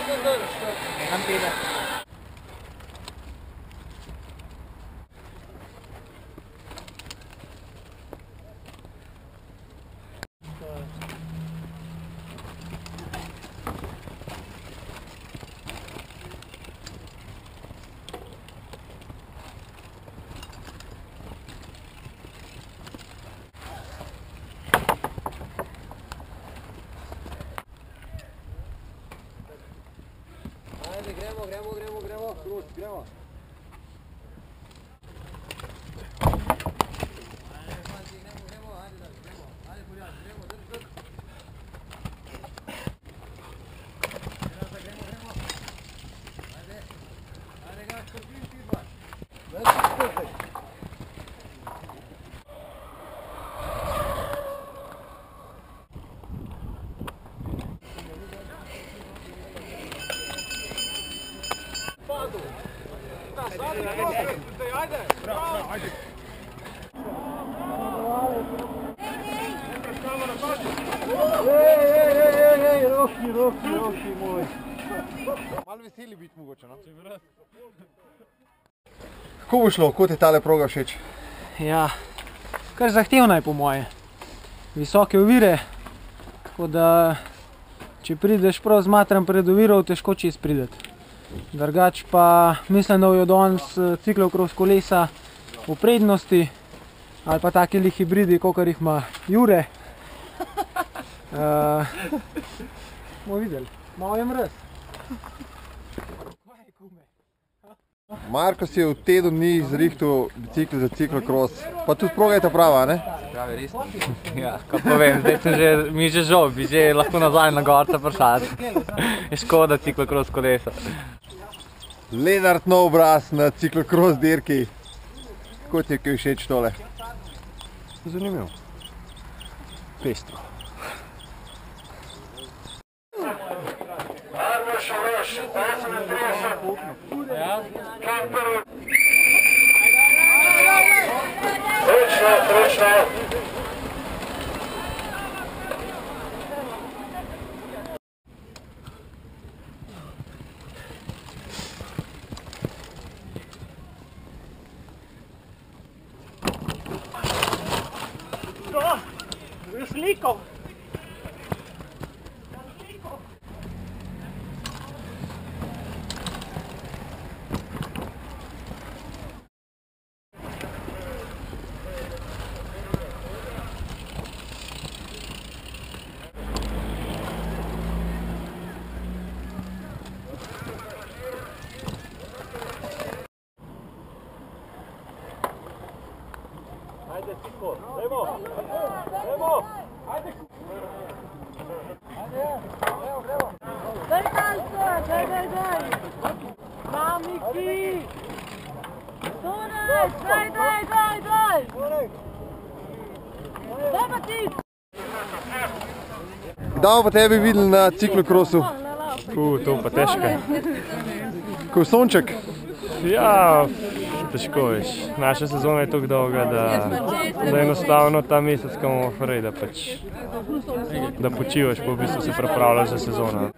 Neham pila. Gremo, kruč, gremo. Roki moj. Malo veseli biti mogoče, no? Kako bo šlo, kako ti tale proga všeč? Ja, kar zahtevna je po moje. Visoke ovire, tako da če prideš prav zmatran pred oviro, težko čez prideti. Drugač pa mislim, da bojo danes ciklokros kolesa v prednosti, ali pa takili hibridi, kakor jih ima Jure. Bomo videli, malo je mraz. Marko si je v teden dni zrihtal bicikl za ciklokros, pa tudi proga je ta prava, ne? Pravi, res? Ja, kaj povem, zdaj sem že, mi je že žal, bi že lahko nazaj na gorca prišati. Je škoda ciklokros kolesa. Lenart nov obraz na ciklokros dirki. Kako ti je kaj všeč tole? Zanimivo. Pestro. Sliko! Ajde, Siko, dajmo! Dajmo! Ajde! Ajde, gremo! Daj talco, daj! Mamiki! Torej, daj! Daj pa ti! Kdaj pa tebi videli na ciklokrosu? To pa težko. Ko sonček? Ja, težko veš. Naša sezona je tako dolga, da enostavno ta mesec, ko bomo frej, da počivaš, pa v bistvu se pripravljaš za sezono.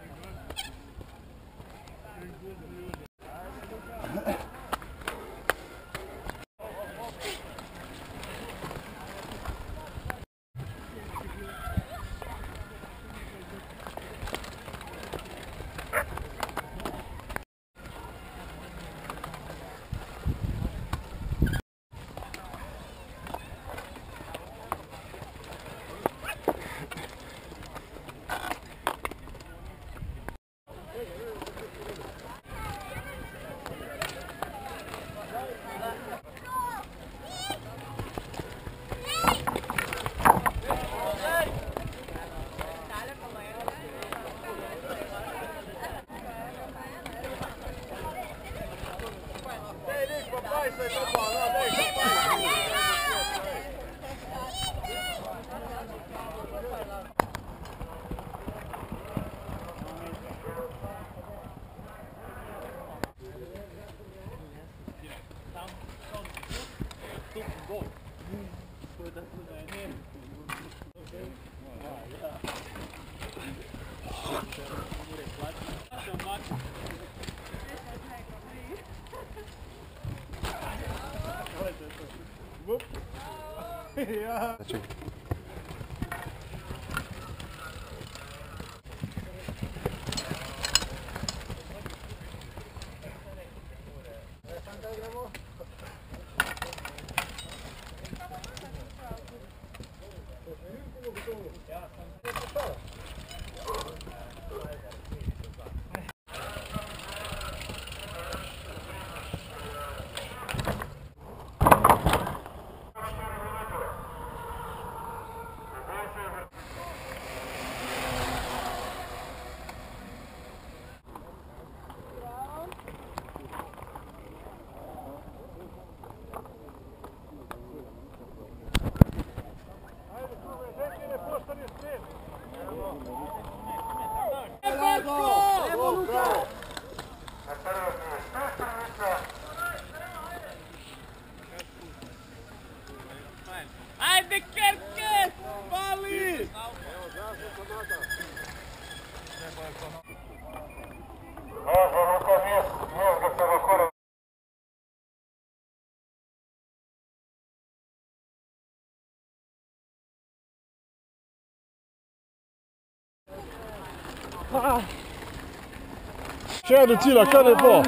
Še do cilja, kar lepo.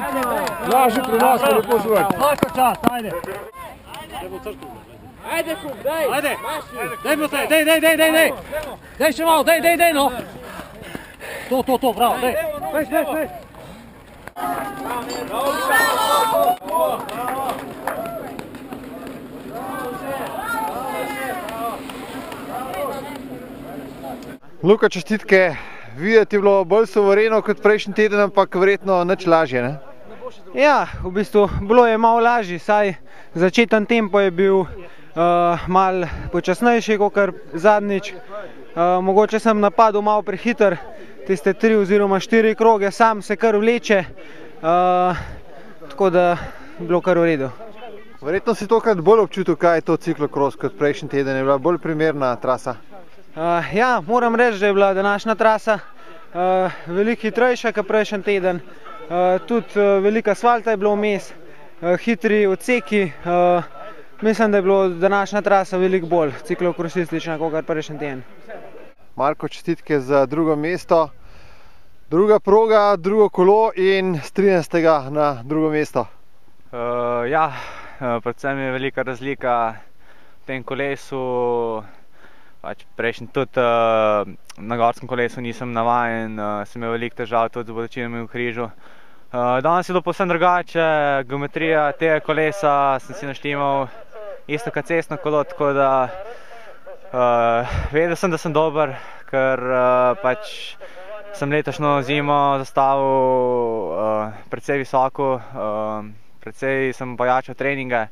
Lažji prenos, kar lepo zvok. Lahko čas, ajde. Ajde, kum, daj. Ajde. Dajmo te, dej. Dej še malo, dej, no. To, bravo, dej. Dej. Luka, čestitke. Videti je bilo bolj suvereno kot prejšnji teden, ampak verjetno nič lažje, ne? Ja, v bistvu bilo je malo lažje, saj začeten tempo je bil malo počasnejši kot zadnjič. Mogoče sem napadel malo prehiter, tiste 3 oziroma 4 kroge, sam se kar vleče, tako da je bilo kar v redu. Verjetno si tokrat bolj občutil, kaj je to ciklokros kot prejšnji teden, je bila bolj primerna trasa. Ja, moram reči, da je bila današnja trasa veliko hitrejša kot prejšnji teden. Tudi veliko asfalta je bilo vmes, hitri odseki. Mislim, da je bilo današnja trasa veliko bolj ciklokrosistična kot prejšnji teden. Marko, čestitke za drugo mesto. Druga proga, drugo kolo in s 13. na drugo mesto. Ja, predvsem je velika razlika v tem kolesu. Prejšnji tudi na gorskem kolesu nisem navajen, sem imel veliko težav tudi z bolečinami v križu. Danes je bilo povsem drugače, geometrija tega kolesa sem si naštimal isto kot cestno kolo, tako da vedel sem, da sem dober, ker pač sem letošnjo zimo zastavil precej visoko, precej sem pojačal treninge,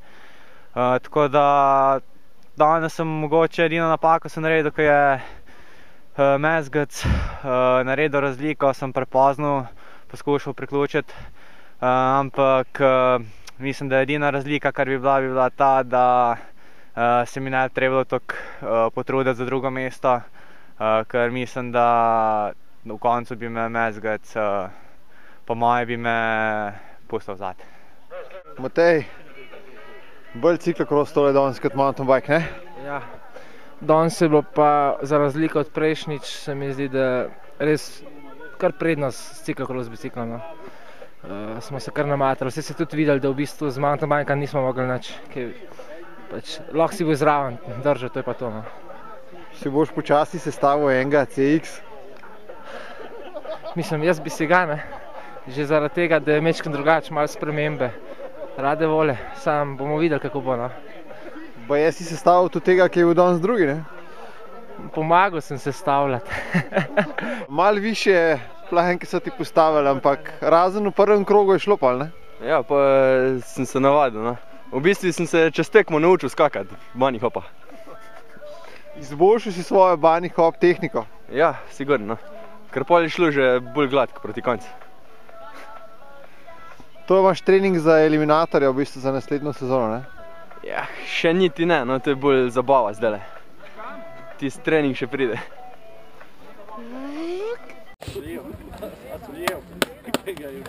tako da danes sem mogoče edino napako sem naredil, ko je mezgec naredil razliko, sem prepozno poskušal priključiti, ampak mislim, da je edina razlika, kar bi bila ta, da se mi ne trebalo toliko potruditi za drugo mesto, ker mislim, da v koncu bi me mezgec, po moje bi me pustil vzad. Matej, bolj ciklokros tole danes kot mountain bike, ne? Ja, danes je bilo pa za razliko od prejšnjič, se mi zdi, da res kar prednost s ciklokros biciklom. Smo se kar namatrali, vse se tudi videli, da v bistvu z mountain bike nismo mogli nič, pač lahko si bo zraven držal, to je pa to. Si boš počasi sestavil enega CX? Mislim, jaz bi si ga, ne, že zaradi tega, da je mečken drugače, malo spremembe. Rade vole, sam bomo videli, kako bo, no. Baje si sestavil tudi tega, ki je bil danes drugi, ne? Pomagal sem sestavljati. Malo više plahenke so ti postavili, ampak razen v prvem krogu je šlo pa, ne? Ja, pa sem se navadil, no. V bistvu sem se čez tekmo naučil skakati, bunny hopa. Izboljšal si svojo bunny hop tehniko? Ja, sigurno, no. Ker pol je šlo že bolj gladko proti koncu. To imaš trening za eliminatorja v bistvu za naslednjo sezono, ne? Ja, še niti ne, no, to je bolj zabava zdajle. Tisti trening še pride. A so jel, kaj ga je